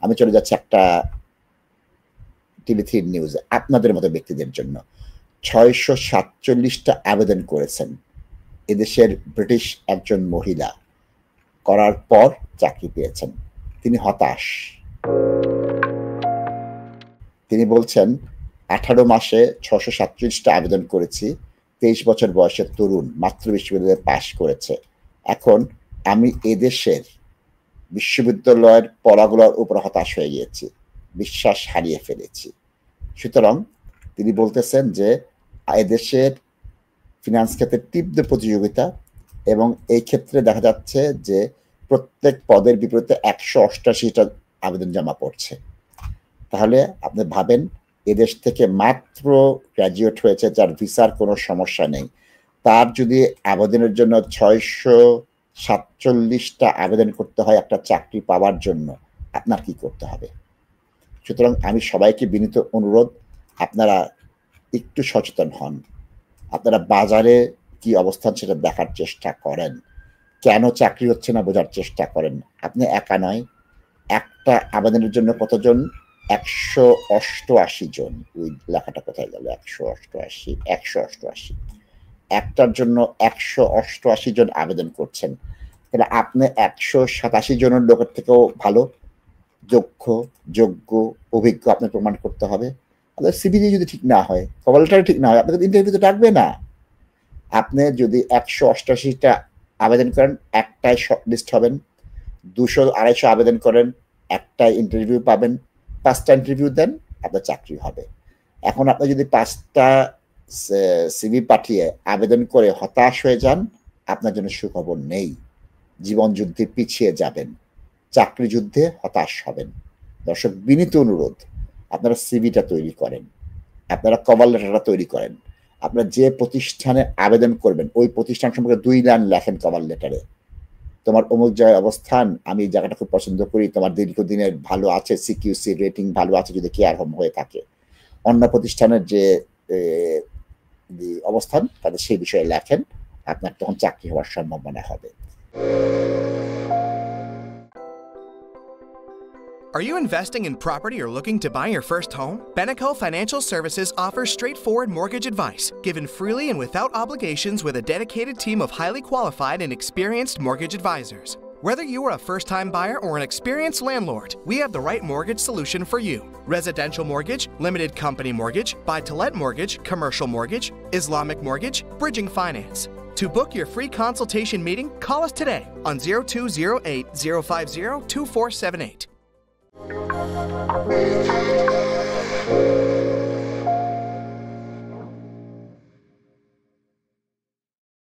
আমি চলে যাচ্ছি একটা টিভি থ্রি নিউজ আপনাদের মতো ব্যক্তিদের জন্য। 647টা আবেদন করেছেন এদেশের ব্রিটিশ একজন মহিলা, করার পর চাকরি পেয়েছেন। তিনি হতাশ। তিনি বলছেন 18 মাসে 647টা আবেদন করেছি, 23 বছর বয়সের তরুণ, মাত্র বিশ্ববিদ্যালয়ে পাশ করেছে। এখন আমি এদেশের বিশ্ববিদ্যালয়ের পড়াগুলোর উপর হতাশ হয়ে গিয়েছি, বিশ্বাস হারিয়ে ফেলেছি। সুতরাং তিনি বলতেছেন যে এদেশের ফিনান্স খাতে তীব্র প্রতিযোগিতা, এবং এই ক্ষেত্রে দেখা যাচ্ছে যে প্রত্যেক পদের বিপরীতে 188টা আবেদন জমা পড়ছে। তাহলে আপনি ভাবেন, এদেশ থেকে মাত্র গ্র্যাজুয়েট হয়েছে, যার ভিসার কোনো সমস্যা নেই, তার যদি আবেদনের জন্য 647টা আবেদন করতে হয় একটা চাকরি পাওয়ার জন্য, আপনার কি করতে হবে? সুতরাং আমি সবাইকে বিনীত অনুরোধ, আপনারা একটু সচেতন হন। আপনারা বাজারে কি অবস্থান সেটা দেখার চেষ্টা করেন, কেন চাকরি হচ্ছে না বোঝার চেষ্টা করেন। আপনি একা নয়, একটা আবেদনের জন্য কতজন? 188 জন। ওই লেখাটা কোথায় গেল? 188 একটার জন্য 188 জন আবেদন করছেন। তাহলে আপনি 187 জনের লোকের থেকেও ভালো, যোগ্য, অভিজ্ঞ আপনি প্রমাণ করতে হবে। আপনার সিভি যদি ঠিক না হয়, কভার লেটার ঠিক না হয়, আপনাকে ইন্টারভিউতে ডাকবে না। আপনি যদি 188টা আবেদন করেন, একটাই শর্টলিস্ট হবেন। 200-250 আবেদন করেন, একটাই ইন্টারভিউ পাবেন। 5টা ইন্টারভিউ দেন, আপনার চাকরি হবে। এখন আপনি যদি 5টা সিভি পাঠিয়ে আবেদন করে হতাশ হয়ে যান, আপনার জন্য সুখবর নেই। জীবন যুদ্ধে পিছিয়ে যাবেন, চাকরি যুদ্ধে হতাশ হবেন। দর্শক, বিনীত অনুরোধ, আপনারা সিভিটা তৈরি করেন, আপনারা কভার লেটারটা তৈরি করেন। আপনারা যে প্রতিষ্ঠানে আবেদন করবেন ওই প্রতিষ্ঠান সম্পর্কে 2 লাইন লেখেন কভার লেটারে। তোমার অমুক জায়গায় অবস্থান, আমি এই জায়গাটা খুব পছন্দ করি, তোমার দীর্ঘদিনের ভালো আছে, সিকিউসি রেটিং ভালো আছে যদি কেয়ার হোম হয়ে থাকে। অন্য প্রতিষ্ঠানের যে অবস্থান তাদের সেই বিষয়ে লেখেন, আপনার তখন চাকরি হওয়ার সম্ভাবনা হবে। Are you investing in property or looking to buy your first home? Beneco Financial Services offers straightforward mortgage advice, given freely and without obligations, with a dedicated team of highly qualified and experienced mortgage advisors. Whether you are a first-time buyer or an experienced landlord, we have the right mortgage solution for you. Residential mortgage, limited company mortgage, buy-to-let mortgage, commercial mortgage, Islamic mortgage, bridging finance. To book your free consultation meeting, call us today on 0208 050 2478.